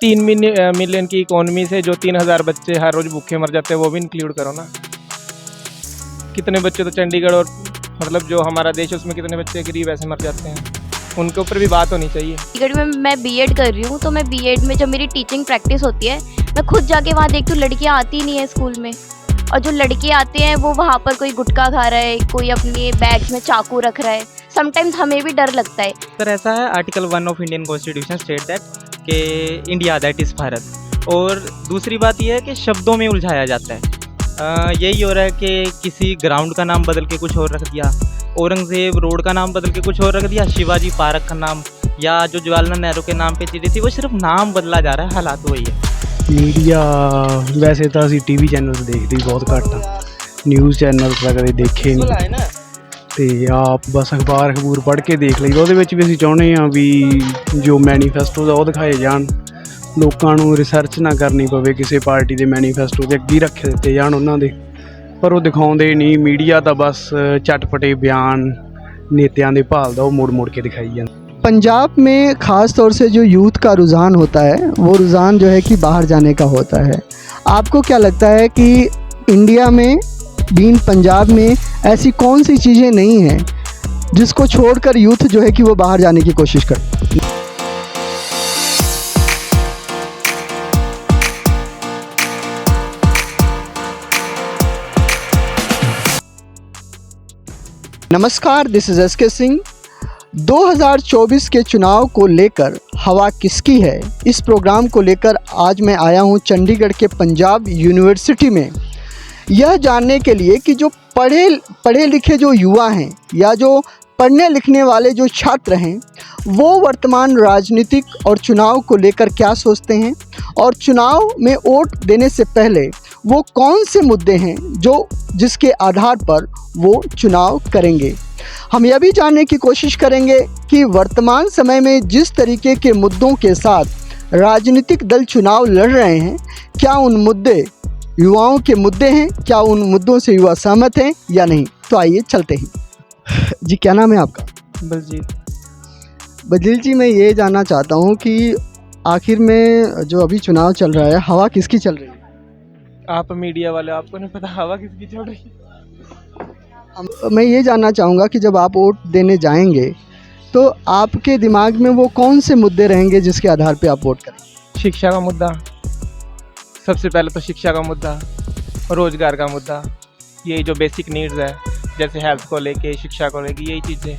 3 million की economy से जो 3,000 बच्चे हर रोज भूखे मर जाते हैं वो भी इंक्लूड करो ना। कितने बच्चे तो चंडीगढ़ और मतलब जो हमारा देश है उसमें कितने बच्चे गरीब ऐसे मर जाते हैं, उनके ऊपर भी बात होनी चाहिए। चंडीगढ़ में मैं बीएड कर रही हूँ, तो मैं बीएड में जब मेरी टीचिंग प्रैक्टिस होती है, मैं खुद जाके वहाँ देखती हूँ लड़कियाँ आती नहीं है स्कूल में, और जो लड़के आते हैं वो वहाँ पर कोई गुटखा खा रहा है, कोई अपने बैग्स में चाकू रख रहा है। समटाइम्स हमें भी डर लगता है। सर ऐसा है, article 1 of Indian constitution state that कि इंडिया दैट इज़ भारत। और दूसरी बात यह है कि शब्दों में उलझाया जाता है। यही हो रहा है कि किसी ग्राउंड का नाम बदल के कुछ और रख दिया, औरंगजेब रोड का नाम बदल के कुछ और रख दिया, शिवाजी पार्क का नाम, या जो जवाहरलाल नेहरू के नाम पे चीज़ें थी वो सिर्फ नाम बदला जा रहा है, हालात वही है। मीडिया वैसे तो ਅਸੀਂ टीवी चैनल देखते ही बहुत घੱਟ ਆ, न्यूज़ चैनल ਤਾਂ ਕਦੇ ਦੇਖੇ ਨਹੀਂ ਤੇ ਆਪ ਬਸ ਅਖਬਾਰ ਪੜ੍ਹ ਕੇ ਦੇਖ ਲਈਦਾ। ਉਹਦੇ ਵਿੱਚ ਵੀ ਅਸੀਂ ਚਾਹੁੰਦੇ ਹਾਂ ਵੀ ਜੋ ਮੈਨੀਫੈਸਟੋ ਦਾ ਉਹ ਦਿਖਾਏ ਜਾਣ, ਲੋਕਾਂ ਨੂੰ ਰਿਸਰਚ ਨਾ ਕਰਨੀ ਪਵੇ ਕਿਸੇ ਪਾਰਟੀ ਦੇ ਮੈਨੀਫੈਸਟੋ ਦੇ ਅੱਗੇ ਰੱਖ ਦਿੱਤੇ ਜਾਣ ਉਹਨਾਂ ਦੇ, ਪਰ ਉਹ ਦਿਖਾਉਂਦੇ ਨਹੀਂ। ਮੀਡੀਆ ਤਾਂ ਬਸ ਚਟਪਟੇ ਬਿਆਨ ਨੇਤਿਆਂ ਦੇ ਭਾਲਦਾ, ਉਹ ਮੁੜ ਕੇ ਦਿਖਾਈ ਜਾਂਦਾ। पंजाब में ख़ास तौर से जो यूथ का रुझान होता है वो रुझान जो है कि बाहर जाने का होता है। आपको क्या लगता है कि इंडिया में बीन पंजाब में ऐसी कौन सी चीज़ें नहीं हैं जिसको छोड़कर यूथ जो है कि वो बाहर जाने की कोशिश करे? नमस्कार, दिस इज़ एस के सिंह। 2024 के चुनाव को लेकर हवा किसकी है, इस प्रोग्राम को लेकर आज मैं आया हूं चंडीगढ़ के पंजाब यूनिवर्सिटी में, यह जानने के लिए कि जो पढ़े लिखे जो युवा हैं या जो पढ़ने लिखने वाले जो छात्र हैं वो वर्तमान राजनीतिक और चुनाव को लेकर क्या सोचते हैं, और चुनाव में वोट देने से पहले वो कौन से मुद्दे हैं जिसके आधार पर वो चुनाव करेंगे। हम यह भी जानने की कोशिश करेंगे कि वर्तमान समय में जिस तरीके के मुद्दों के साथ राजनीतिक दल चुनाव लड़ रहे हैं, क्या उन मुद्दे युवाओं के मुद्दे हैं, क्या उन मुद्दों से युवा सहमत हैं या नहीं। तो आइए चलते हैं। जी, क्या नाम है आपका? बलजीत जी, मैं ये जानना चाहता हूँ कि आखिर में जो अभी चुनाव चल रहा है, हवा किसकी चल रही है? आप मीडिया वाले, आपको नहीं पता हवा किसकी चल रही है? मैं ये जानना चाहूँगा कि जब आप वोट देने जाएंगे तो आपके दिमाग में वो कौन से मुद्दे रहेंगे जिसके आधार पे आप वोट करेंगे? शिक्षा का मुद्दा, सबसे पहले तो शिक्षा का मुद्दा, रोजगार का मुद्दा, यही जो बेसिक नीड्स है जैसे हेल्थ को लेके, शिक्षा को लेके, यही चीज़ें।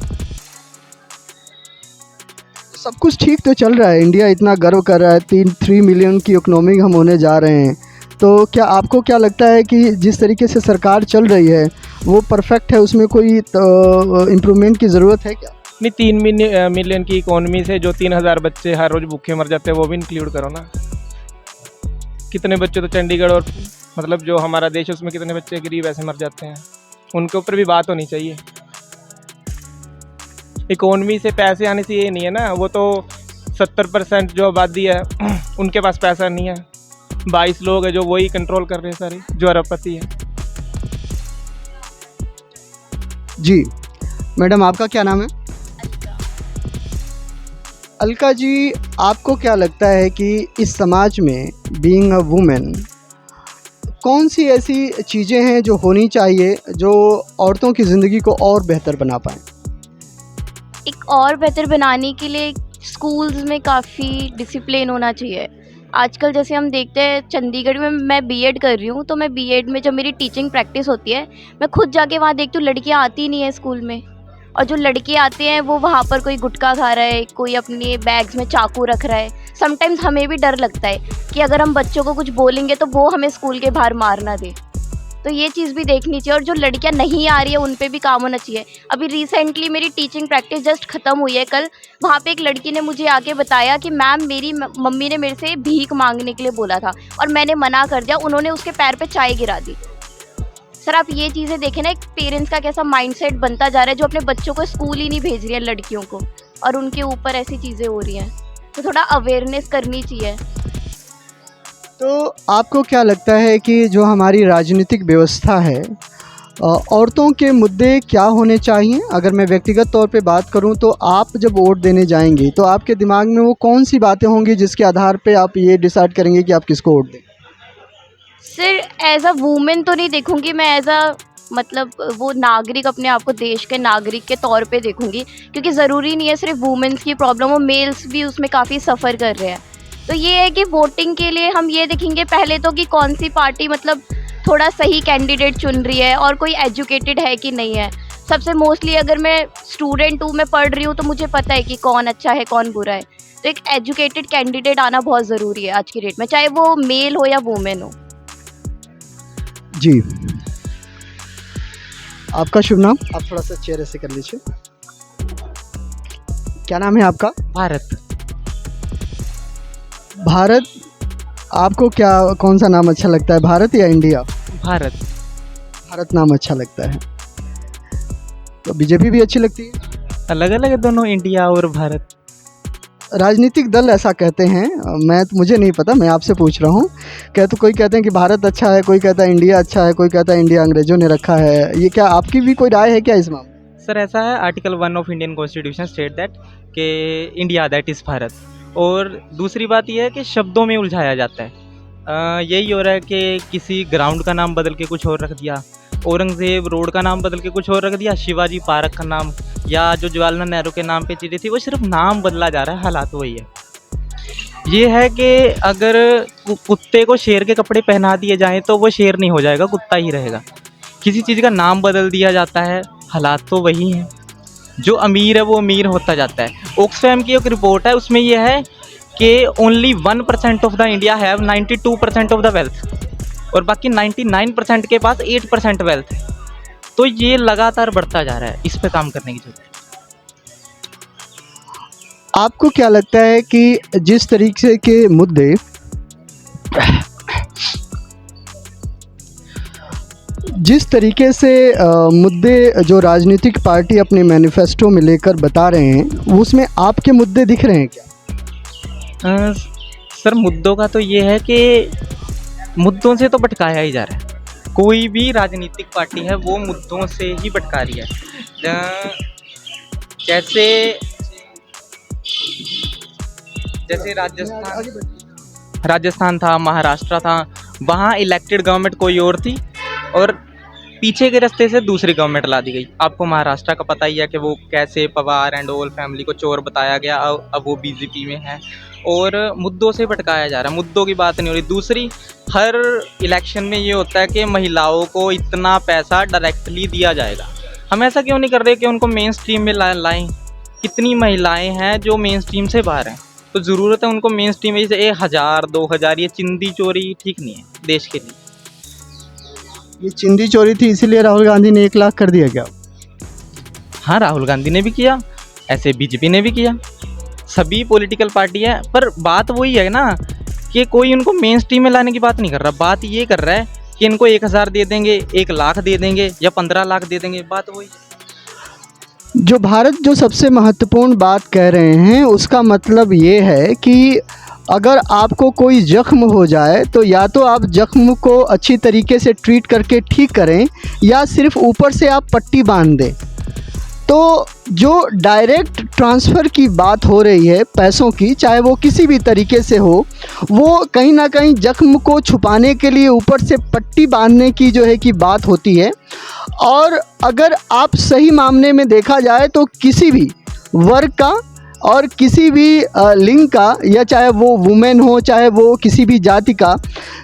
सब कुछ ठीक तो चल रहा है, इंडिया इतना गर्व कर रहा है, 3 मिलियन की इकोनॉमी हम होने जा रहे हैं, तो क्या आपको क्या लगता है कि जिस तरीके से सरकार चल रही है वो परफेक्ट है, उसमें कोई इम्प्रूवमेंट की ज़रूरत है क्या? नहीं, 3 मिलियन की इकोनॉमी से जो 3,000 बच्चे हर रोज भूखे मर जाते हैं वो भी इंक्लूड करो ना। कितने बच्चे तो चंडीगढ़ और मतलब जो हमारा देश है उसमें कितने बच्चे गरीब ऐसे मर जाते हैं, उनके ऊपर भी बात होनी चाहिए। इकोनॉमी से पैसे आने से ये नहीं है ना, वो तो 70% जो आबादी है उनके पास पैसा नहीं है, 22 लोग हैं जो वही कंट्रोल कर रहे हैं सारे, जो अरबपति है। जी मैडम, आपका क्या नाम है? अलका जी, आपको क्या लगता है कि इस समाज में बीइंग अ वुमेन कौन सी ऐसी चीज़ें हैं जो होनी चाहिए जो औरतों की ज़िंदगी को और बेहतर बना पाएँ? एक और बेहतर बनाने के लिए स्कूल्स में काफ़ी डिसिप्लिन होना चाहिए। आजकल जैसे हम देखते हैं, चंडीगढ़ में मैं बीएड कर रही हूँ, तो मैं बीएड में जब मेरी टीचिंग प्रैक्टिस होती है, मैं खुद जाके वहाँ देखती हूँ लड़कियाँ आती नहीं है स्कूल में, और जो लड़के आते हैं वो वहाँ पर कोई गुटखा खा रहा है, कोई अपने बैग्स में चाकू रख रहा है। समटाइम्स हमें भी डर लगता है कि अगर हम बच्चों को कुछ बोलेंगे तो वो हमें स्कूल के बाहर मार ना दे। तो ये चीज़ भी देखनी चाहिए, और जो लड़कियां नहीं आ रही है उन पे भी काम होना चाहिए। अभी रिसेंटली मेरी टीचिंग प्रैक्टिस जस्ट ख़त्म हुई है कल, वहाँ पे एक लड़की ने मुझे आके बताया कि मैम, मेरी मम्मी ने मेरे से भीख मांगने के लिए बोला था और मैंने मना कर दिया, उन्होंने उसके पैर पे चाय गिरा दी। सर, आप ये चीज़ें देखें ना, एक पेरेंट्स का कैसा माइंडसेट बनता जा रहा है, जो अपने बच्चों को स्कूल ही नहीं भेज रही है लड़कियों को, और उनके ऊपर ऐसी चीज़ें हो रही हैं। तो थोड़ा अवेयरनेस करनी चाहिए। तो आपको क्या लगता है कि जो हमारी राजनीतिक व्यवस्था है औरतों के मुद्दे क्या होने चाहिए? अगर मैं व्यक्तिगत तौर पे बात करूं तो आप जब वोट देने जाएंगे तो आपके दिमाग में वो कौन सी बातें होंगी जिसके आधार पे आप ये डिसाइड करेंगे कि आप किसको वोट दें? सर एज अ वूमेन तो नहीं देखूंगी मैं, एज अ मतलब वो नागरिक, अपने आप को देश के नागरिक के तौर पे देखूंगी, क्योंकि ज़रूरी नहीं है सिर्फ वुमेन्स की प्रॉब्लम हो, मेल्स भी उसमें काफ़ी सफ़र कर रहे हैं। तो ये है कि वोटिंग के लिए हम ये देखेंगे पहले तो कि कौन सी पार्टी मतलब थोड़ा सही कैंडिडेट चुन रही है और कोई एजुकेटेड है कि नहीं है। सबसे मोस्टली अगर मैं स्टूडेंट हूँ, मैं पढ़ रही हूँ, तो मुझे पता है कि कौन अच्छा है कौन बुरा है। तो एक एजुकेटेड कैंडिडेट आना बहुत ज़रूरी है आज की डेट में, चाहे वो मेल हो या वुमेन हो। जी, आपका शुभ नाम? आप थोड़ा सा चेहरे से कर लीजिए। क्या नाम है आपका? भारत। भारत। आपको क्या कौन सा नाम अच्छा लगता है, भारत या इंडिया? भारत। भारत नाम अच्छा लगता है। तो बीजेपी भी अच्छी लगती है? अलग अलग है दोनों, इंडिया और भारत। राजनीतिक दल ऐसा कहते हैं, मुझे नहीं पता, मैं आपसे पूछ रहा हूँ। तो कोई कहते हैं कि भारत अच्छा है, कोई कहता है इंडिया अच्छा है, कोई कहता है इंडिया अंग्रेजों ने रखा है। ये क्या आपकी भी कोई राय है क्या इस मामले? सर ऐसा है, article 1 of Indian constitution state that कि इंडिया दैट इज़ भारत। और दूसरी बात यह है कि शब्दों में उलझाया जाता है। यही हो रहा है कि किसी ग्राउंड का नाम बदल के कुछ और रख दिया, औरंगज़ेब रोड का नाम बदल के कुछ और रख दिया, शिवाजी पार्क का नाम, या जो जवाहरलाल नेहरू के नाम पे चीज़ें थी वो सिर्फ नाम बदला जा रहा है, हालात वही है। ये है कि अगर कुत्ते को शेर के कपड़े पहना दिए जाएं तो वो शेर नहीं हो जाएगा, कुत्ता ही रहेगा। किसी चीज़ का नाम बदल दिया जाता है, हालात तो वही हैं। जो अमीर है वो अमीर होता जाता है। ऑक्सफैम की एक रिपोर्ट है, उसमें यह है कि only 1% of the India have 92% of the wealth, और बाकी 99% के पास 8% वेल्थ है। तो ये लगातार बढ़ता जा रहा है, इस पे काम करने की जरूरत है। आपको क्या लगता है कि जिस तरीके के मुद्दे मुद्दे जो राजनीतिक पार्टी अपने मैनिफेस्टो में लेकर बता रहे हैं, उसमें आपके मुद्दे दिख रहे हैं क्या? सर मुद्दों का तो ये है कि मुद्दों से तो भटकाया ही जा रहा है। कोई भी राजनीतिक पार्टी है वो मुद्दों से ही भटका रही है। जैसे राजस्थान था, महाराष्ट्र था, वहाँ इलेक्टेड गवर्नमेंट कोई और थी और पीछे के रास्ते से दूसरी गवर्नमेंट ला दी गई। आपको महाराष्ट्र का पता ही है कि वो कैसे पवार एंड ऑल फैमिली को चोर बताया गया, अब वो बीजेपी में है और मुद्दों से भटकाया जा रहा है। मुद्दों की बात नहीं हो रही। दूसरी, हर इलेक्शन में ये होता है कि महिलाओं को इतना पैसा डायरेक्टली दिया जाएगा। हम ऐसा क्यों नहीं कर रहे कि उनको मेन स्ट्रीम में लाएं? कितनी महिलाएं हैं जो मेन स्ट्रीम से बाहर हैं, तो ज़रूरत है उनको मेन स्ट्रीम में। जैसे 1000 2000 ये चिंदी चोरी ठीक नहीं है देश के लिए। ये चिंदी चोरी थी इसीलिए राहुल गांधी ने 1 लाख कर दिया क्या? हाँ, राहुल गांधी ने भी किया, ऐसे बीजेपी ने भी किया, सभी पॉलिटिकल पार्टी है। पर बात वही है ना कि कोई उनको मेन स्ट्रीम में लाने की बात नहीं कर रहा। बात ये कर रहा है कि इनको 1000 दे देंगे, 1 लाख दे देंगे या 15 लाख दे देंगे, बात वही है। जो भारत जो सबसे महत्वपूर्ण बात कह रहे हैं उसका मतलब ये है कि अगर आपको कोई ज़ख्म हो जाए तो या तो आप ज़ख्म को अच्छी तरीके से ट्रीट करके ठीक करें या सिर्फ ऊपर से आप पट्टी बांध दें। तो जो डायरेक्ट ट्रांसफ़र की बात हो रही है पैसों की, चाहे वो किसी भी तरीके से हो, वो कहीं ना कहीं ज़ख्म को छुपाने के लिए ऊपर से पट्टी बांधने की जो है कि बात होती है। और अगर आप सही मामले में देखा जाए तो किसी भी वर्ग का और किसी भी लिंग का, या चाहे वो वुमेन हो चाहे वो किसी भी जाति का,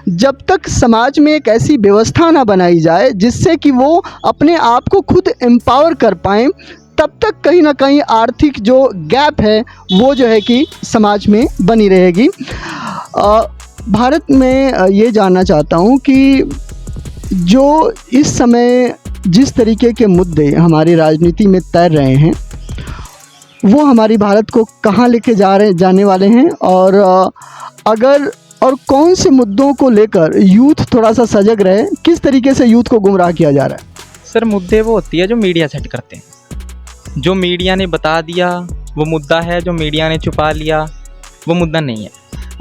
जब तक समाज में एक ऐसी व्यवस्था ना बनाई जाए जिससे कि वो अपने आप को खुद एम्पावर कर पाएँ, तब तक कहीं ना कहीं आर्थिक जो गैप है वो जो है कि समाज में बनी रहेगी। भारत में ये जानना चाहता हूँ कि जो इस समय जिस तरीके के मुद्दे हमारी राजनीति में तैर रहे हैं वो हमारी भारत को कहाँ लेके जाने वाले हैं, और कौन से मुद्दों को लेकर यूथ थोड़ा सा सजग रहे, किस तरीके से यूथ को गुमराह किया जा रहा है? सर मुद्दे वो होती है जो मीडिया सेट करते हैं। जो मीडिया ने बता दिया वो मुद्दा है, जो मीडिया ने छुपा लिया वो मुद्दा नहीं है।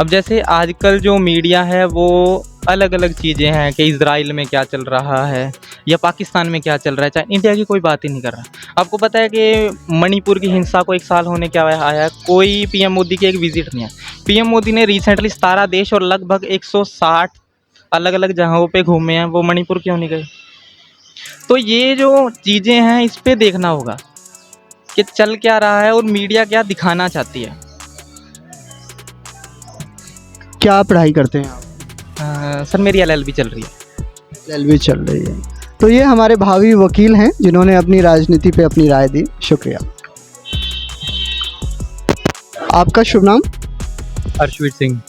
अब जैसे आजकल जो मीडिया है वो अलग अलग चीज़ें हैं कि इज़राइल में क्या चल रहा है, या पाकिस्तान में क्या चल रहा है, चाहे इंडिया की कोई बात ही नहीं कर रहा। आपको पता है कि मणिपुर की हिंसा को 1 साल होने क्या आया, कोई पीएम मोदी की एक विजिट नहीं है। पीएम मोदी ने रिसेंटली 17 देश और लगभग 160 अलग अलग जगहों पे घूमे हैं, वो मणिपुर क्यों नहीं गए? तो ये जो चीज़ें हैं इस पे देखना होगा कि चल क्या रहा है और मीडिया क्या दिखाना चाहती है। क्या पढ़ाई करते हैं आप? सर मेरी LLB चल रही है। LLB चल रही है। तो ये हमारे भावी वकील हैं जिन्होंने अपनी राजनीति पे अपनी राय दी। शुक्रिया। आपका शुभ नाम? हर्षवीर सिंह।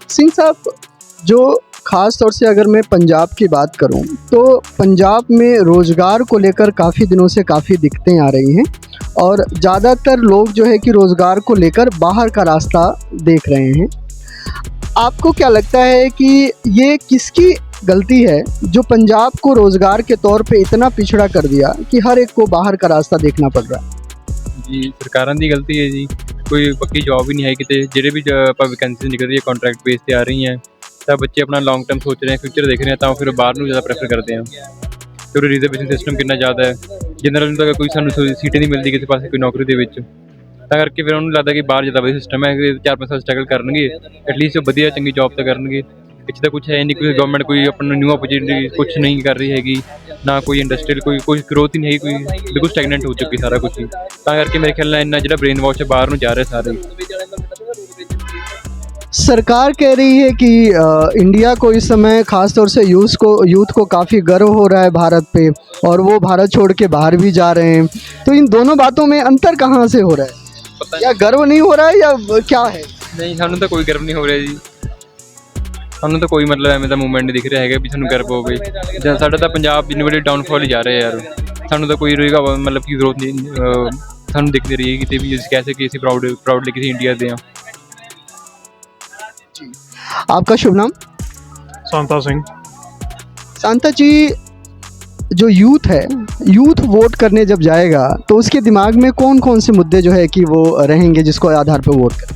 सिंह साहब, जो ख़ास तौर से अगर मैं पंजाब की बात करूं तो पंजाब में रोज़गार को लेकर काफ़ी दिनों से काफ़ी दिक्कतें आ रही हैं और ज़्यादातर लोग जो है कि रोज़गार को लेकर बाहर का रास्ता देख रहे हैं। आपको क्या लगता है कि ये किसकी गलती है जो पंजाब को रोज़गार के तौर पे इतना पिछड़ा कर दिया कि हर एक को बाहर का रास्ता देखना पड़ रहा है? जी सरकारां दी गलती है जी। कोई पक्की जॉब ही नहीं है किते, जेह्ड़े भी ਆਪਾਂ वैकेंसी निकल रही है कॉन्ट्रैक्ट बेस ते आ रही हैं, ਤਾਂ ਬੱਚੇ ਆਪਣਾ ਲੌਂਗ ਟਰਮ ਸੋਚ ਰਹੇ हैं, फ्यूचर देख रहे हैं, ਤਾਂ ਫਿਰ ਬਾਹਰ ਨੂੰ ਜ਼ਿਆਦਾ ਪ੍ਰੈਫਰ ਕਰਦੇ हैं। ਤੇ ਉਹ ਰਿਜ਼ਰਵੇਸ਼ਨ ਸਿਸਟਮ ਕਿੰਨਾ ਜ਼ਿਆਦਾ ਹੈ, ਜਨਰਲ ਨੂੰ ਤਾਂ ਕੋਈ ਸਾਨੂੰ ਸੀਟ ਨਹੀਂ ਮਿਲਦੀ ਕਿਸੇ ਪਾਸੇ ਕੋਈ ਨੌਕਰੀ ਦੇ ਵਿੱਚ, ਤਾਂ ਕਰਕੇ ਫਿਰ ਉਹਨੂੰ ਲੱਗਦਾ ਕਿ ਬਾਹਰ ਜ਼ਿਆਦਾ ਵਧੀਆ ਸਿਸਟਮ ਹੈ, 4-5 ਸਾਲ ਸਟਰਗਲ ਕਰਨਗੇ ਐਟਲੀਸਟ ਉਹ ਵਧੀਆ ਚੰਗੀ ਜੌਬ ਤਾਂ ਕਰਨਗੇ। ਪਿੱਛੇ ਤਾਂ ਕੁਛ ਹੈ ਨਹੀਂ, ਕੋਈ ਗਵਰਨਮੈਂਟ ਕੋਈ ਆਪਣਾ ਨਿਊ ਓਪਰਚੁਨਿਟੀ ਕੁਛ ਨਹੀਂ ਕਰ ਰਹੀ ਹੈਗੀ, ਨਾ ਕੋਈ ਇੰਡਸਟਰੀਅਲ ਕੋਈ ਗਰੋਥ ਹੀ ਨਹੀਂ ਹੈਗੀ, ਕੋਈ ਬਿਲਕੁਲ ਸਟੈਗਨੈਂਟ ਹੋ ਚੁੱਕੀ ਸਾਰਾ ਕੁਛ ਹੀ। ਤਾਂ ਕਰਕੇ ਮੇਰੇ ਖਿਆਲ ਨਾਲ ਇੰਨਾ ਜਿਹੜਾ ਬ੍ਰੇਨ ਵਾਸ਼ ਹੈ ਬਾਹਰ ਨੂੰ ਜਾ ਰਿਹਾ ਸਾਰੇ। सरकार कह रही है कि इंडिया को इस समय ख़ास तौर से यूथ को काफ़ी गर्व हो रहा है भारत पे और वो भारत छोड़ के बाहर भी जा रहे हैं। तो इन दोनों बातों में अंतर कहाँ से हो रहा है? या गर्व नहीं हो रहा है या क्या है? ਨਹੀਂ ਸਾਨੂੰ ਤਾਂ ਕੋਈ ਗਰਵ ਨਹੀਂ ਹੋ ਰਿਹਾ ਜੀ, ਸਾਨੂੰ ਤਾਂ ਕੋਈ ਮਤਲਬ ਐਵੇਂ ਦਾ ਮੂਵਮੈਂਟ ਨਹੀਂ ਦਿਖ ਰਿਹਾ ਹੈਗਾ ਵੀ ਸਾਨੂੰ ਗਰਵ ਹੋਵੇ। ਜਾਂ ਸਾਡਾ ਤਾਂ ਪੰਜਾਬ ਜਿੰਨੀ ਵੱਡੀ ਡਾਊਨਫਾਲ ਹੀ ਜਾ ਰਿਹਾ ਯਾਰ, ਸਾਨੂੰ ਤਾਂ ਕੋਈ ਰਹੇਗਾ ਮਤਲਬ ਕੀ ਗਰੋਥ ਨਹੀਂ ਸਾਨੂੰ ਦਿਖ ਨਹੀਂ ਰਹੀ ਹੈ ਕਿਤੇ ਵੀ, ਅਸੀਂ ਕਹਿ ਸਕੀਏ ਅਸੀਂ ਪ੍ਰਾਊਡਲੀ ਕਿਸੇ ਇੰਡੀਆ ਦੇ ਹਾਂ। आपका शुभ नाम? शांता सिंह। शांता जी, जो यूथ है, यूथ वोट करने जब जाएगा तो उसके दिमाग में कौन कौन से मुद्दे जो है कि वो रहेंगे जिसको आधार पर वोट करें?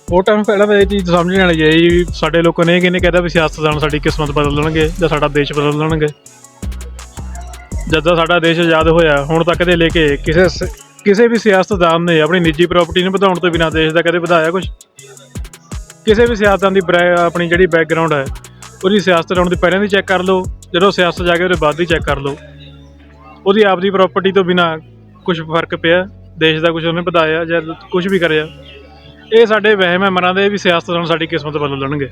ਵੋਟਾਂ ਨੂੰ ਪਹਿਲਾਂ ਤਾਂ ਇਹ ਚੀਜ਼ ਸਮਝਣ ਵਾਲੀ ਹੈ ਜੀ, ਸਾਡੇ ਲੋਕਾਂ ਨੇ ਇਹ ਕਿਹਨੇ ਕਹਿਦਾ ਵੀ ਸਿਆਸਤਦਾਨ ਸਾਡੀ ਕਿਸਮਤ ਬਦਲ ਦੇਣਗੇ ਜਾਂ ਸਾਡਾ ਦੇਸ਼ ਬਦਲ ਦੇਣਗੇ। ਜਦੋਂ ਸਾਡਾ ਦੇਸ਼ ਆਜ਼ਾਦ ਹੋਇਆ ਹੁਣ ਤੱਕ ਦੇ ਲੈ ਕੇ ਕਿਸੇ ਵੀ ਸਿਆਸਤਦਾਨ ਨੇ ਆਪਣੀ ਨਿੱਜੀ ਪ੍ਰਾਪਰਟੀ ਨੂੰ ਵਧਾਉਣ ਤੋਂ ਬਿਨਾਂ ਦੇਸ਼ ਦਾ ਕਦੇ ਵਧਾਇਆ ਕੁਛ? ਕਿਸੇ ਵੀ ਸਿਆਸਤਦਾਨ ਦੀ ਆਪਣੀ ਜਿਹੜੀ ਬੈਕਗਰਾਊਂਡ ਹੈ ਉਹਦੀ ਸਿਆਸਤ ਲਾਉਣ ਦੀ ਪਹਿਲਾਂ ਦੀ ਚੈੱਕ ਕਰ ਲਓ, ਜਦੋਂ ਸਿਆਸਤ ਜਾ ਕੇ ਉਹਦੇ ਬਾਅਦ ਦੀ ਚੈੱਕ ਕਰ ਲਓ। ਉਹਦੀ ਆਪਦੀ ਪ੍ਰਾਪਰਟੀ ਤੋਂ ਬਿਨਾਂ ਕੁਛ ਫਰਕ ਪਿਆ, ਦੇਸ਼ ਦਾ ਕੁਛ ਉਹਨੇ ਵਧਾਇਆ ਜਾਂ ਕੁਛ ਵੀ ਕਰਿਆ? ਇਹ ਸਾਡੇ ਵਹਿਮ ਹੈ ਮਨਾਂ ਦੇ ਵੀ ਸਿਆਸਤਦਾਨ ਸਾਡੀ ਕਿਸਮਤ ਬਦਲ ਦੇਣਗੇ।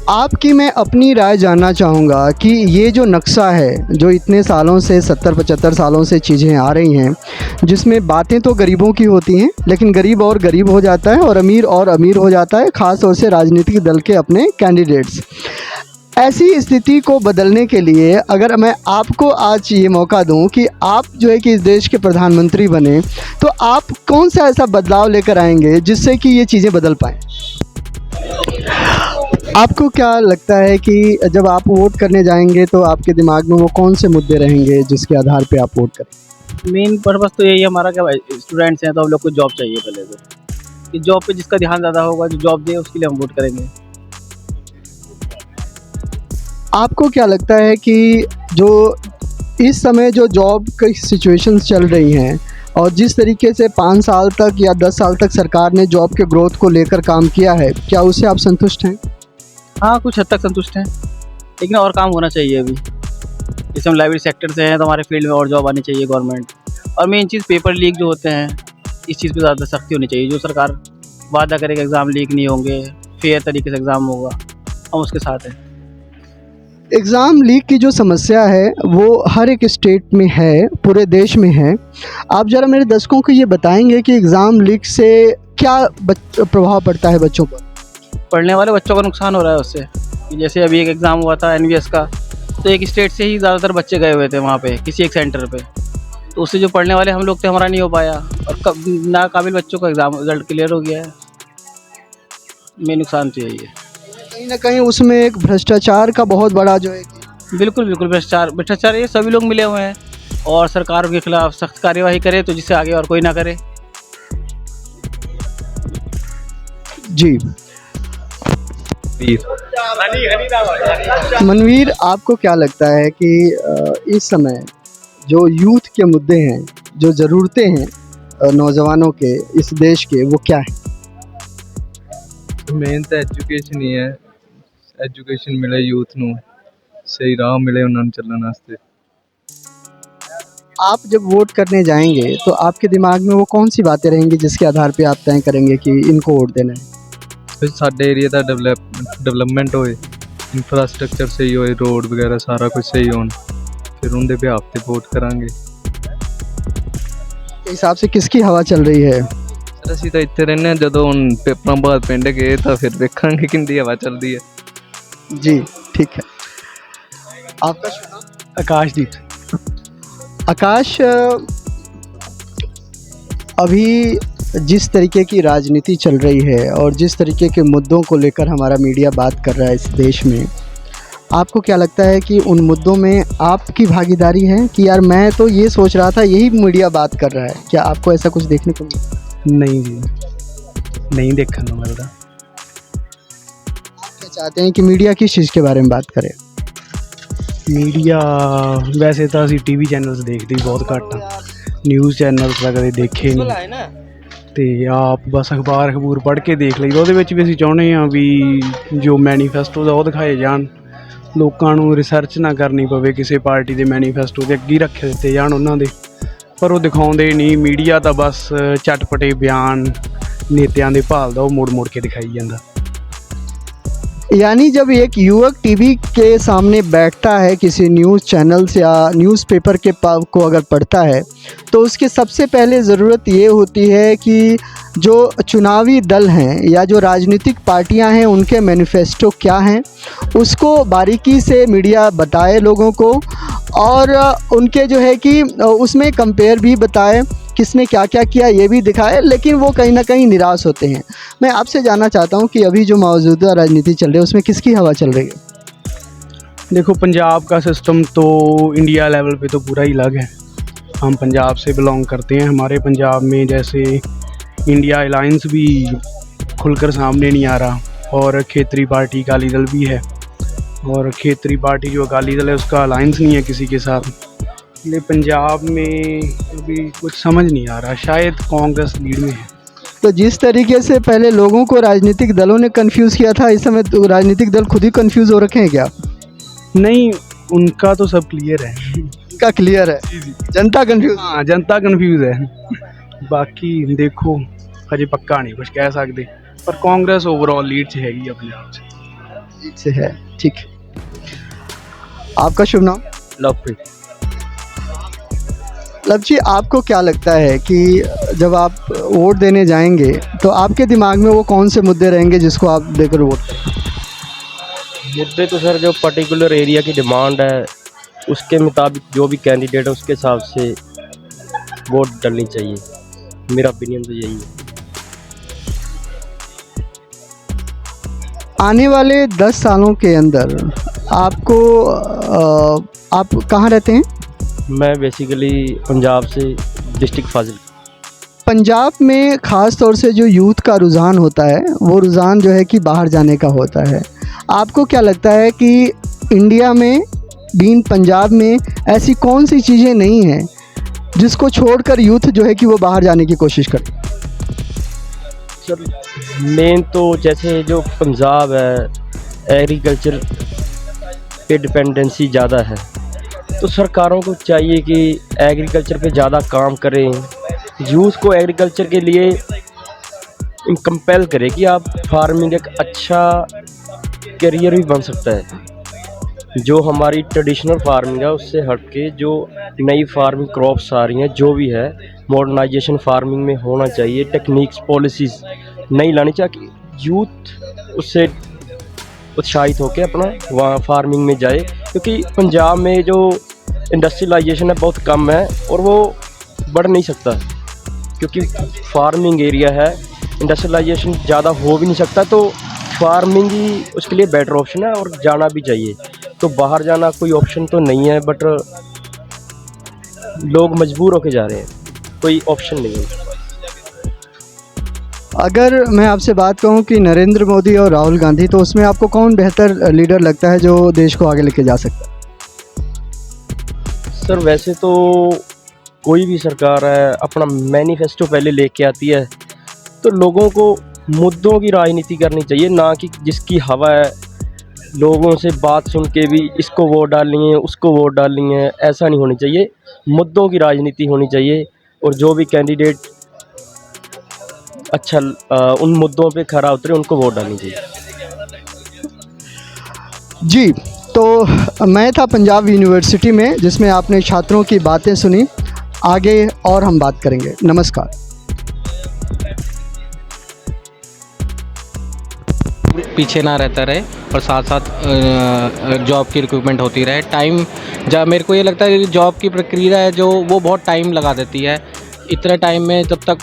आपकी मैं अपनी राय जानना चाहूँगा कि ये जो नक्शा है जो इतने सालों से 70-75 सालों से चीज़ें आ रही हैं, जिसमें बातें तो गरीबों की होती हैं लेकिन गरीब और गरीब हो जाता है और अमीर हो जाता है, ख़ास तौर से राजनीतिक दल के अपने कैंडिडेट्स। ऐसी स्थिति को बदलने के लिए अगर मैं आपको आज ये मौका दूं कि आप जो है कि इस देश के प्रधानमंत्री बने, तो आप कौन सा ऐसा बदलाव लेकर आएंगे जिससे कि ये चीज़ें बदल पाएँ? आपको क्या लगता है कि जब आप वोट करने जाएंगे तो आपके दिमाग में वो कौन से मुद्दे रहेंगे जिसके आधार पे आप वोट करें? मेन पर्पस तो यही है हमारा, क्या भाई स्टूडेंट्स हैं तो हम लोग को जॉब चाहिए पहले तो, कि जॉब पे जिसका ध्यान ज़्यादा होगा, जो जॉब दे उसके लिए हम वोट करेंगे। आपको क्या लगता है कि जो इस समय जो जॉब की सिचुएशंस चल रही हैं और जिस तरीके से 5 साल तक या 10 साल तक सरकार ने जॉब के ग्रोथ को लेकर काम किया है, क्या उससे आप संतुष्ट हैं? हाँ, कुछ हद तक संतुष्ट हैं, लेकिन और काम होना चाहिए अभी। जैसे हम लाइब्रेरी सेक्टर से हैं तो हमारे फील्ड में और जॉब आनी चाहिए गवर्नमेंट। और मेन चीज़ पेपर लीक जो होते हैं, इस चीज़ पे ज़्यादा सख्ती होनी चाहिए। जो सरकार वादा करे कि एग्ज़ाम लीक नहीं होंगे, फेयर तरीके से एग्ज़ाम होगा, हम उसके साथ हैं। एग्ज़ाम लीक की जो समस्या है वो हर एक स्टेट में है, पूरे देश में है। आप ज़रा मेरे दर्शकों को ये बताएंगे कि एग्ज़ाम लीक से क्या प्रभाव पड़ता है बच्चों पर? पढ़ने वाले बच्चों का नुकसान हो रहा है उससे। कि जैसे अभी एक एग्ज़ाम हुआ था NVS का, तो एक स्टेट से ही ज़्यादातर बच्चे गए हुए थे वहाँ पे किसी एक सेंटर पे, तो उससे जो पढ़ने वाले हम लोग थे हमारा नहीं हो पाया और नाकाबिल बच्चों का एग्ज़ाम रिजल्ट क्लियर हो गया है। मेन नुकसान तो यही है। कहीं ना कहीं उसमें एक भ्रष्टाचार का बहुत बड़ा जो है बिल्कुल बिल्कुल भ्रष्टाचार ये सभी लोग मिले हुए हैं और सरकार के खिलाफ सख्त कार्यवाही करे तो जिससे आगे और कोई ना करे। जी मनवीर, आपको क्या लगता है कि इस समय जो यूथ के मुद्दे हैं, जो ज़रूरतें हैं नौजवानों के इस देश के, वो क्या है? ਮੇਨ ਤਾਂ ਐਜੂਕੇਸ਼ਨ ਹੀ ਹੈ। ਐਜੂਕੇਸ਼ਨ ਮਿਲੇ ਯੂਥ ਨੂੰ, ਸਹੀ ਰਾਹ ਮਿਲੇ ਉਹਨਾਂ ਨੂੰ ਚੱਲਣ ਵਾਸਤੇ। आप जब वोट करने जाएंगे तो आपके दिमाग में वो कौन सी बातें रहेंगी जिसके आधार पे आप तय करेंगे कि इनको वोट देना है? ਫਿਰ ਸਾਡੇ ਏਰੀਆ ਦਾ ਡਿਵੈਲਪਮੈਂਟ ਹੋਏ, ਇਨਫਰਾਸਟ੍ਰਕਚਰ ਸਹੀ ਹੋਏ, ਰੋਡ ਵਗੈਰਾ ਸਾਰਾ ਕੁਝ ਸਹੀ ਹੋਣ, ਫਿਰ ਉਹਦੇ ਬਿਹਾਫ ਤੇ ਵੋਟ ਕਰਾਂਗੇ। के हिसाब से किसकी हवा चल रही है? ਸਰ ਅਸੀਂ ਤਾਂ ਇੱਥੇ ਰਹਿੰਦੇ ਹਾਂ, ਜਦੋਂ ਹੁਣ ਪੇਪਰਾਂ ਬਾਅਦ ਪਿੰਡ ਗਏ ਤਾਂ ਫਿਰ ਵੇਖਾਂਗੇ ਕਿੰਦੀ ਹਵਾ ਚੱਲਦੀ ਹੈ। जी ठीक है। आपका शुभ नाम? आकाशदीप। आकाश, अभी जिस तरीके की राजनीति चल रही है और जिस तरीके के मुद्दों को लेकर हमारा मीडिया बात कर रहा है इस देश में, आपको क्या लगता है कि उन मुद्दों में आपकी भागीदारी है कि यार मैं तो ये सोच रहा था, यही मीडिया बात कर रहा है? क्या आपको ऐसा कुछ देखने को मिला? नहीं जी, नहीं देखने को मिलता। आप क्या चाहते हैं कि मीडिया किस चीज़ के बारे में बात करे? ਮੀਡੀਆ ਵੈਸੇ ਤਾਂ ਅਸੀਂ ਟੀਵੀ ਚੈਨਲਸ ਦੇਖਦੇ ਹੀ ਬਹੁਤ ਘੱਟ ਆ, ਨਿਊਜ਼ ਚੈਨਲਸ ਤਾਂ ਕਦੇ ਦੇਖੇ ਨਹੀਂ, ਤੇ ਆਪ ਬਸ ਅਖਬਾਰ ਪੜ੍ਹ ਕੇ ਦੇਖ ਲਈਦਾ। ਉਹਦੇ ਵਿੱਚ ਵੀ ਅਸੀਂ ਚਾਹੁੰਦੇ ਹਾਂ ਵੀ ਜੋ ਮੈਨੀਫੈਸਟੋ ਦਾ ਉਹ ਦਿਖਾਏ ਜਾਣ, ਲੋਕਾਂ ਨੂੰ ਰਿਸਰਚ ਨਾ ਕਰਨੀ ਪਵੇ ਕਿਸੇ ਪਾਰਟੀ ਦੇ ਮੈਨੀਫੈਸਟੋ ਦੇ ਅੱਗੇ ਰੱਖ ਦਿੱਤੇ ਜਾਣ ਉਹਨਾਂ ਦੇ, ਪਰ ਉਹ ਦਿਖਾਉਂਦੇ ਨਹੀਂ। ਮੀਡੀਆ ਤਾਂ ਬਸ ਚਟਪਟੇ ਬਿਆਨ ਨੇਤਿਆਂ ਦੇ ਭਾਲਦਾ, ਉਹ ਮੁੜ ਕੇ ਦਿਖਾਈ ਜਾਂਦਾ। यानी जब एक युवक टीवी के सामने बैठता है, किसी न्यूज़ चैनल्स या न्यूज़पेपर के को अगर पढ़ता है, तो उसकी सबसे पहले ज़रूरत ये होती है कि जो चुनावी दल हैं या जो राजनीतिक पार्टियां हैं उनके मैनिफेस्टो क्या हैं, उसको बारीकी से मीडिया बताए लोगों को, और उनके जो है कि उसमें कंपेयर भी बताए, किसने क्या क्या किया ये भी दिखाए, लेकिन वो कहीं ना कहीं निराश होते हैं। मैं आपसे जानना चाहता हूँ कि अभी जो मौजूदा राजनीति चल रही है उसमें किसकी हवा चल रही है? देखो, पंजाब का सिस्टम तो इंडिया लेवल पे तो पूरा ही अलग है। हम पंजाब से बिलोंग करते हैं। हमारे पंजाब में जैसे इंडिया अलायंस भी खुलकर सामने नहीं आ रहा, और क्षेत्रीय पार्टी अकाली दल भी है, और क्षेत्रीय पार्टी जो अकाली दल है उसका अलायंस नहीं है किसी के साथ। इसलिए पंजाब में अभी कुछ समझ नहीं आ रहा, शायद कांग्रेस लीड में है। तो जिस तरीके से पहले लोगों को राजनीतिक दलों ने कंफ्यूज किया था, इस समय तो राजनीतिक दल खुद ही कंफ्यूज हो रखे हैं क्या? नहीं, उनका तो सब क्लियर है। उनका क्लियर है, जनता कंफ्यूज। हाँ, जनता कंफ्यूज है। बाकी देखो, अजे पक्का नहीं कुछ कह सकते, पर कांग्रेस ओवरऑल लीड से हैगी पंजाब से है। ठीक है, आपका शुभ नाम? लवप्रीत। लव जी, आपको क्या लगता है कि जब आप वोट देने जाएंगे तो आपके दिमाग में वो कौन से मुद्दे रहेंगे जिसको आप देकर वोट करें? मुद्दे तो सर जो पर्टिकुलर एरिया की डिमांड है उसके मुताबिक जो भी कैंडिडेट है उसके हिसाब से वोट डालनी चाहिए। मेरा ओपिनियन तो यही है। आने वाले 10 सालों के अंदर आपको आप कहाँ रहते हैं? मैं बेसिकली पंजाब से, डिस्ट्रिक्ट फाजिल। पंजाब में ख़ास तौर से जो यूथ का रुझान होता है वो रुझान जो है कि बाहर जाने का होता है। आपको क्या लगता है कि इंडिया में, बीन पंजाब में, ऐसी कौन सी चीज़ें नहीं हैं जिसको छोड़कर यूथ जो है कि वो बाहर जाने की कोशिश करे? सर मेन तो जैसे जो पंजाब है एग्रीकल्चर पे डिपेंडेंसी ज़्यादा है, तो सरकारों को चाहिए कि एग्रीकल्चर पे ज़्यादा काम करें, यूथ को एग्रीकल्चर के लिए कंपेल करें कि आप फार्मिंग एक अच्छा करियर भी बन सकता है। जो हमारी ट्रेडिशनल फार्मिंग है उससे हट के जो नई फार्मिंग क्रॉप्स आ रही हैं, जो भी है मॉडर्नाइजेशन फार्मिंग में होना चाहिए, टेक्निक्स पॉलिसीज़ नई लानी चाहिए, यूथ उससे उत्साहित होकर अपना वहाँ फार्मिंग में जाए। क्योंकि पंजाब में जो इंडस्ट्रियलाइजेशन है बहुत कम है और वो बढ़ नहीं सकता, क्योंकि फार्मिंग एरिया है, इंडस्ट्रियलाइजेशन ज़्यादा हो भी नहीं सकता, तो फार्मिंग ही उसके लिए बेटर ऑप्शन है और जाना भी चाहिए। तो बाहर जाना कोई ऑप्शन तो नहीं है, बट लोग मजबूर होके जा रहे हैं, कोई ऑप्शन नहीं है। अगर मैं आपसे बात कहूं कि नरेंद्र मोदी और राहुल गांधी, तो उसमें आपको कौन बेहतर लीडर लगता है जो देश को आगे लेके जा सकता है? सर वैसे तो कोई भी सरकार है अपना मैनिफेस्टो पहले लेके आती है, तो लोगों को मुद्दों की राजनीति करनी चाहिए, ना कि जिसकी हवा है लोगों से बात सुन के भी इसको वोट डालनी है उसको वोट डालनी है, ऐसा नहीं होनी चाहिए। मुद्दों की राजनीति होनी चाहिए और जो भी कैंडिडेट अच्छा उन मुद्दों पे खरा उतरे उनको वोट डालनी चाहिए। जी, तो मैं था पंजाब यूनिवर्सिटी में, जिसमें आपने छात्रों की बातें सुनी। आगे और हम बात करेंगे। नमस्कार। पीछे ना रहता रहे और साथ साथ जॉब की रिक्रूटमेंट होती रहे। टाइम जब मेरे को ये लगता है कि जॉब की प्रक्रिया है जो वो बहुत टाइम लगा देती है। इतने टाइम में जब तक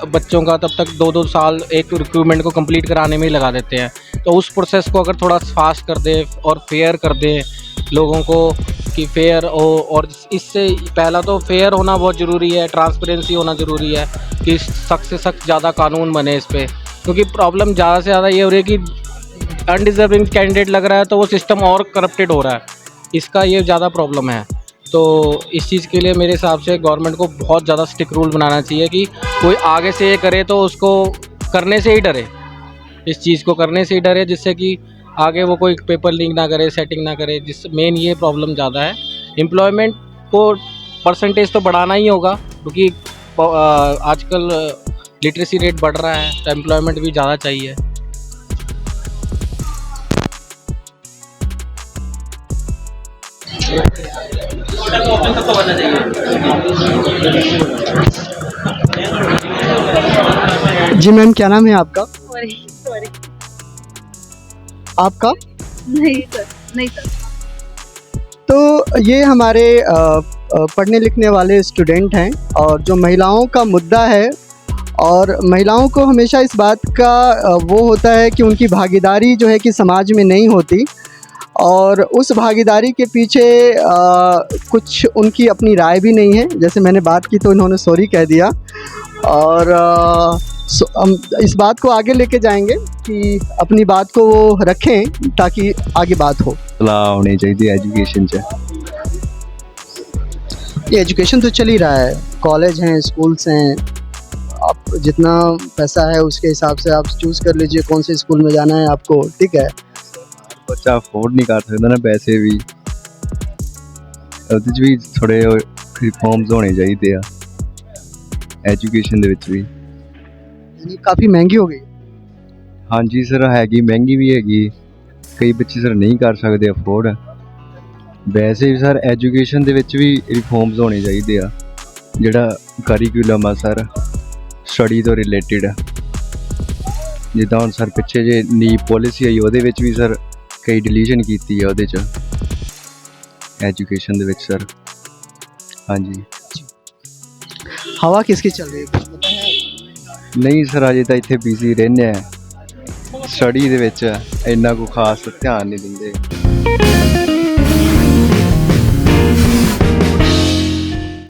बच्चों का तब तक 2-2 साल एक रिक्रूटमेंट को कंप्लीट कराने में ही लगा देते हैं। तो उस प्रोसेस को अगर थोड़ा फास्ट कर दे और फेयर कर दे लोगों को कि फेयर हो, और इससे पहला तो फेयर होना बहुत ज़रूरी है, ट्रांसपेरेंसी होना ज़रूरी है कि सख्त से सख्त ज़्यादा कानून बने इस पर, क्योंकि प्रॉब्लम ज़्यादा से ज़्यादा ये हो रही है कि अनडिजर्विंग कैंडिडेट लग रहा है तो वो सिस्टम और करप्टेड हो रहा है, इसका ये ज़्यादा प्रॉब्लम है। तो इस चीज़ के लिए मेरे हिसाब से गवर्नमेंट को बहुत ज़्यादा स्ट्रिक्ट रूल बनाना चाहिए कि कोई आगे से ये करे तो उसको करने से ही डरे, इस चीज़ को करने से ही डरे, जिससे कि आगे वो कोई पेपर लीक ना करे, सेटिंग ना करे। जिस मेन ये प्रॉब्लम ज़्यादा है। एम्प्लॉयमेंट को परसेंटेज तो बढ़ाना ही होगा, क्योंकि आजकल लिटरेसी रेट बढ़ रहा है तो एम्प्लॉयमेंट भी ज़्यादा चाहिए। जी मैम, क्या नाम है आपका? सॉरी आपका? नहीं सर। तो ये हमारे पढ़ने लिखने वाले स्टूडेंट हैं, और जो महिलाओं का मुद्दा है, और महिलाओं को हमेशा इस बात का वो होता है कि उनकी भागीदारी जो है कि समाज में नहीं होती, और उस भागीदारी के पीछे कुछ उनकी अपनी राय भी नहीं है। जैसे मैंने बात की तो इन्होंने सॉरी कह दिया, और हम इस बात को आगे लेके जाएंगे कि अपनी बात को वो रखें ताकि आगे बात हो। सलाह होनी चाहिए एजुकेशन च। ये एजुकेशन तो चल ही रहा है, कॉलेज हैं, स्कूल्स हैं, आप जितना पैसा है उसके हिसाब से आप चूज़ कर लीजिए कौन से स्कूल में जाना है आपको, ठीक है। बच्चा अफोर्ड नहीं कर सकता ना पैसे भी, ਉਹਦੇ 'ਚ ਵੀ ਥੋੜੇ ਰਿਫਾਰਮਸ ਹੋਣੇ ਚਾਹੀਦੇ ਆ एजुकेशन ਦੇ ਵਿੱਚ ਵੀ। यानी काफ़ी महंगी हो गई। ਹਾਂਜੀ ਸਰ, ਹੈਗੀ ਮਹਿੰਗੀ ਵੀ ਹੈਗੀ, ਕਈ ਬੱਚੇ ਸਰ ਨਹੀਂ ਕਰ ਸਕਦੇ ਅਫੋਰਡ। ਵੈਸੇ ਵੀ ਸਰ ਐਜੂਕੇਸ਼ਨ ਦੇ ਵਿੱਚ ਵੀ ਰਿਫਾਰਮਸ ਹੋਣੇ ਚਾਹੀਦੇ ਆ, ਜਿਹੜਾ ਕਰਿਕੂਲਮ ਆ ਸਰ ਸਟੱਡੀ ਤੋਂ ਰਿਲੇਟਿਡ। ਜਿੱਦਾਂ ਹੁਣ ਸਰ ਪਿੱਛੇ ਜੇ ਨੀਪ ਪੋਲਿਸੀ ਆਈ ਉਹਦੇ ਵਿੱਚ ਵੀ ਸਰ ਕਈ ਡਿਲੀਸ਼ਨ ਕੀਤੀ ਆ ਉਹਦੇ 'ਚ एजुकेशन दे विच सर। हाँ जी। हवा किसकी चल रही है कुछ पता है? नहीं सर, अजे तो इत्थे बिजी रहने स्टडी दे विच इन्ना को खास ध्यान नहीं दिंदे।